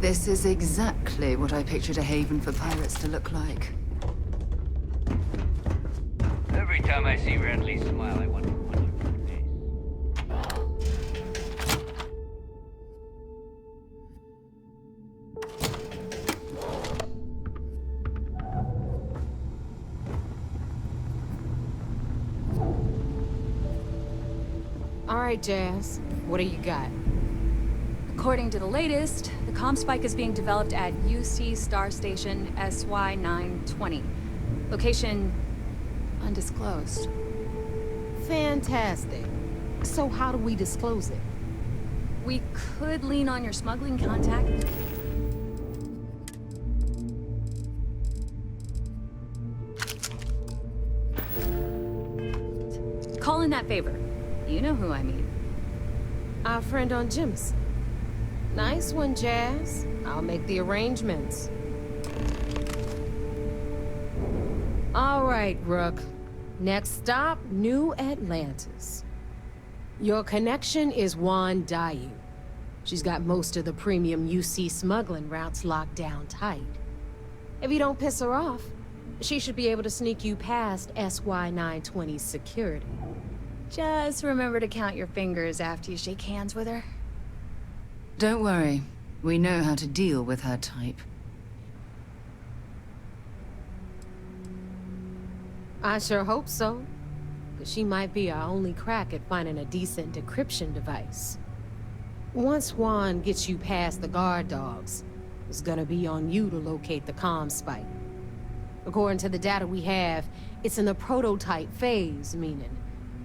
This is exactly what I pictured a haven for pirates to look like. Every time I see Renly smile, I want to punch him in the face. All right, Jazz. What do you got? According to the latest, the comm spike is being developed at UC Star Station SY-920. Location undisclosed. Fantastic. So how do we disclose it? We could lean on your smuggling contact. Call in that favor. You know who I mean. Our friend on Jim's. Nice one, Jazz. I'll make the arrangements. All right, Rook. Next stop, New Atlantis. Your connection is Huan Daiyu. She's got most of the premium UC smuggling routes locked down tight. If you don't piss her off, she should be able to sneak you past SY-920's security. Just remember to count your fingers after you shake hands with her. Don't worry. We know how to deal with her type. I sure hope so. Because she might be our only crack at finding a decent decryption device. Once Huan gets you past the guard dogs, it's gonna be on you to locate the comm spike. According to the data we have, it's in the prototype phase, meaning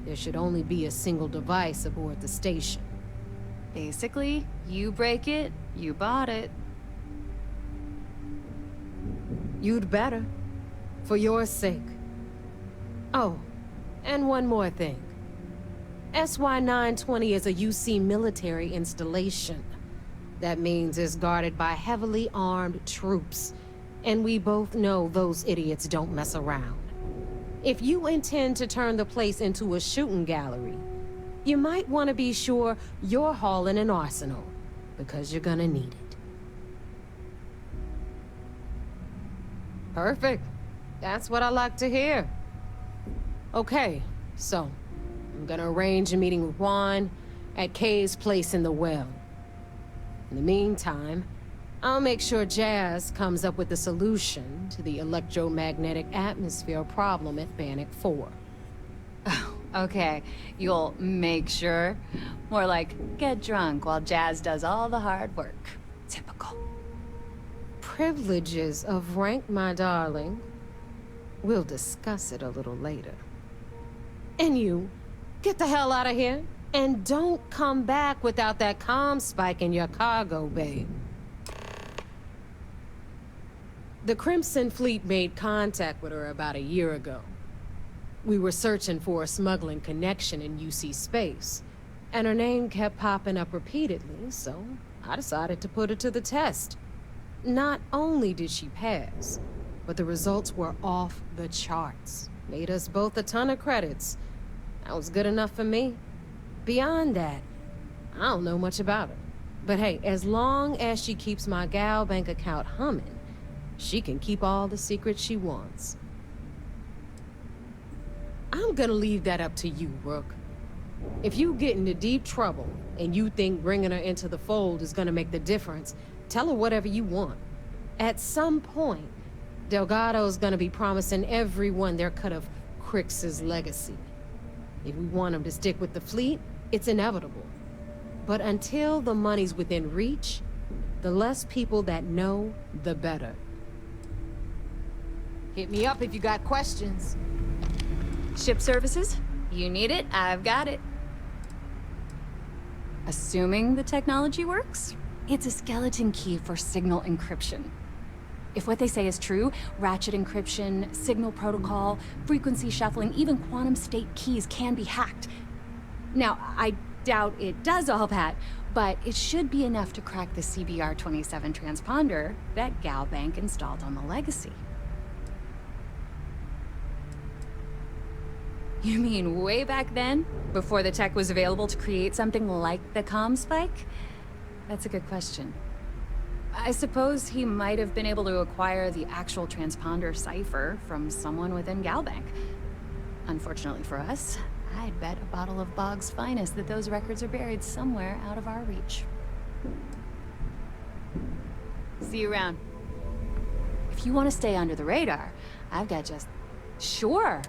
there should only be a single device aboard the station. Basically, you break it, you bought it. You'd better. For your sake. Oh, and one more thing. SY-920 is a UC military installation. That means it's guarded by heavily armed troops. And we both know those idiots don't mess around. If you intend to turn the place into a shooting gallery, you might want to be sure you're hauling an arsenal, because you're gonna need it. Perfect. That's what I like to hear. Okay, so I'm gonna arrange a meeting with Huan at Kay's place in the well. In the meantime, I'll make sure Jazz comes up with a solution to the electromagnetic atmosphere problem at Bannock 4. Okay, you'll make sure. More like, get drunk while Jazz does all the hard work. Typical. Privileges of rank, my darling. We'll discuss it a little later. And you, get the hell out of here. And don't come back without that comm spike in your cargo bay. The Crimson Fleet made contact with her about a year ago. We were searching for a smuggling connection in UC space, and her name kept popping up repeatedly, so I decided to put her to the test. Not only did she pass, but the results were off the charts. Made us both a ton of credits. That was good enough for me. Beyond that, I don't know much about her. But hey, as long as she keeps my gal bank account humming, she can keep all the secrets she wants. I'm gonna leave that up to you, Rook. If you get into deep trouble and you think bringing her into the fold is gonna make the difference, tell her whatever you want. At some point, Delgado's gonna be promising everyone their cut of Crix's legacy. If we want him to stick with the fleet, it's inevitable. But until the money's within reach, the less people that know, the better. Hit me up if you got questions. Ship services? You need it, I've got it. Assuming the technology works, it's a skeleton key for signal encryption. If what they say is true, ratchet encryption, signal protocol, frequency shuffling, even quantum state keys can be hacked. Now, I doubt it does all that, but it should be enough to crack the CBR-27 transponder that Galbank installed on the Legacy. You mean way back then? Before the tech was available to create something like the comm spike? That's a good question. I suppose he might have been able to acquire the actual transponder cipher from someone within Galbank. Unfortunately for us, I'd bet a bottle of Bog's finest that those records are buried somewhere out of our reach. See you around. If you want to stay under the radar, I've got just... Sure.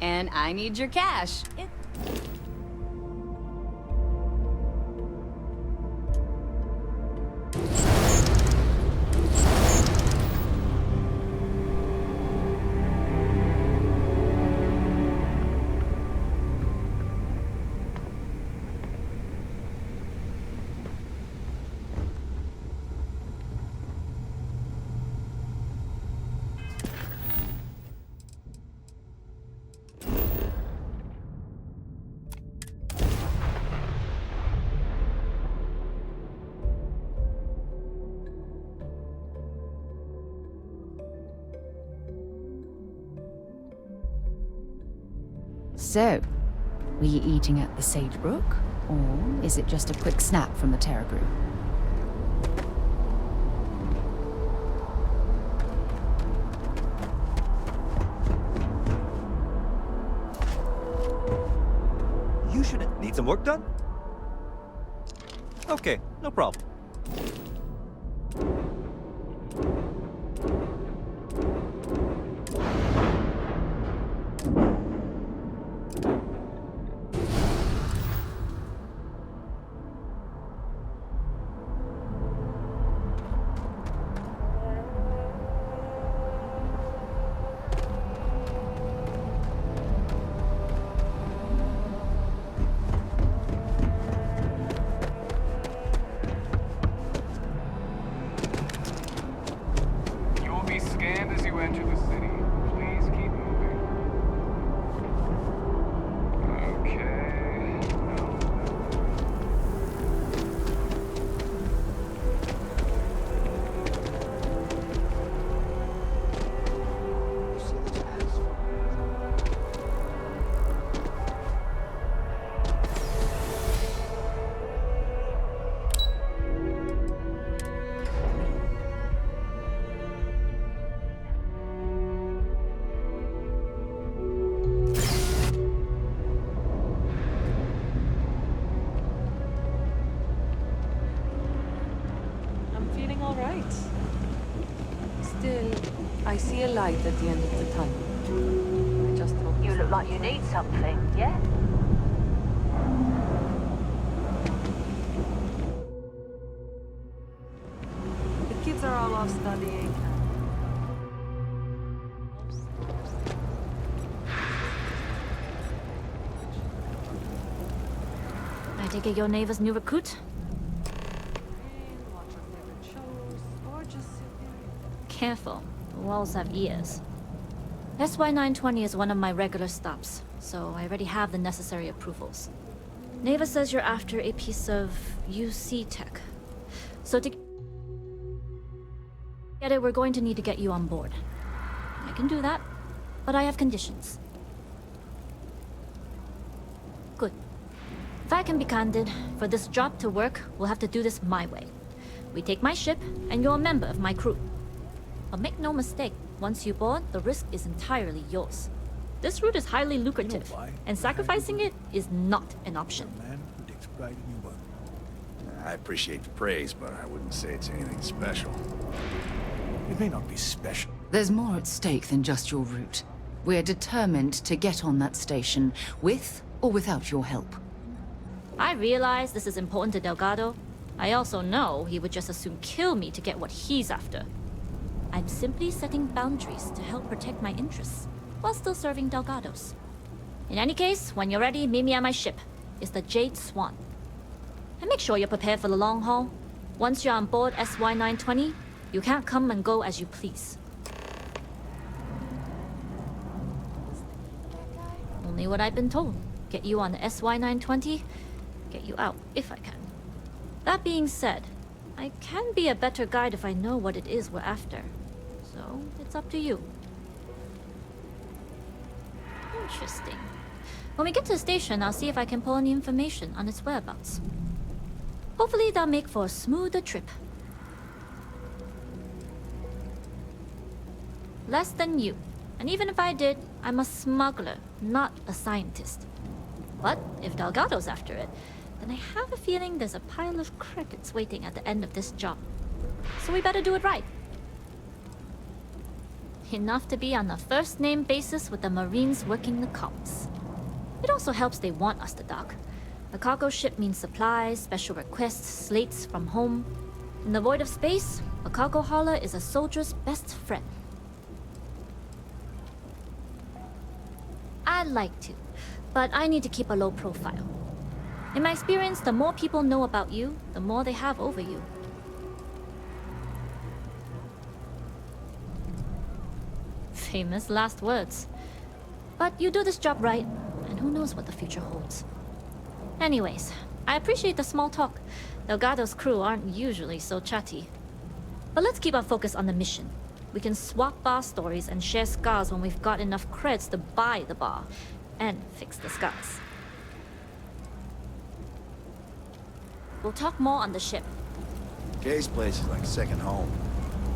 And I need your cash. So, were you eating at the Sagebrook? Or is it just a quick snap from the Terra Group? You should need some work done? Okay, no problem. I see a light at the end of the tunnel. I just hope You look like you need something, yeah? the kids are all off studying. I take it your neighbor's new recruit? Watch our favorite shows, or just sit there. Careful, the walls have ears. SY920 is one of my regular stops, so I already have the necessary approvals. Neva says you're after a piece of UC tech. So to get it, we're going to need to get you on board. I can do that, but I have conditions. Good. If I can be candid, for this job to work, we'll have to do this my way. We take my ship, and you're a member of my crew. But make no mistake, once you board, the risk is entirely yours. This route is highly lucrative, and sacrificing it is not an option. Man who takes pride in your work. I appreciate the praise, but I wouldn't say it's anything special. It may not be special. There's more at stake than just your route. We're determined to get on that station, with or without your help. I realize this is important to Delgado. I also know he would just as soon kill me to get what he's after. I'm simply setting boundaries to help protect my interests, while still serving Delgado's. In any case, when you're ready, meet me at my ship. It's the Jade Swan. And make sure you're prepared for the long haul. Once you're on board SY920, you can't come and go as you please. Only what I've been told. Get you on the SY920, get you out if I can. That being said, I can be a better guide if I know what it is we're after. So, it's up to you. Interesting. When we get to the station, I'll see if I can pull any information on its whereabouts. Hopefully they'll make for a smoother trip. Less than you. And even if I did, I'm a smuggler, not a scientist. But if Delgado's after it, then I have a feeling there's a pile of credits waiting at the end of this job. So we better do it right. Enough to be on a first-name basis with the Marines working the comms. It also helps they want us to dock. A cargo ship means supplies, special requests, slates from home. In the void of space, a cargo hauler is a soldier's best friend. I'd like to, but I need to keep a low profile. In my experience, the more people know about you, the more they have over you. Famous last words. But you do this job right, and who knows what the future holds. Anyways, I appreciate the small talk. Delgado's crew aren't usually so chatty. But let's keep our focus on the mission. We can swap bar stories and share scars when we've got enough creds to buy the bar and fix the scars. We'll talk more on the ship. Kay's place is like second home.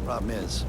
Problem is,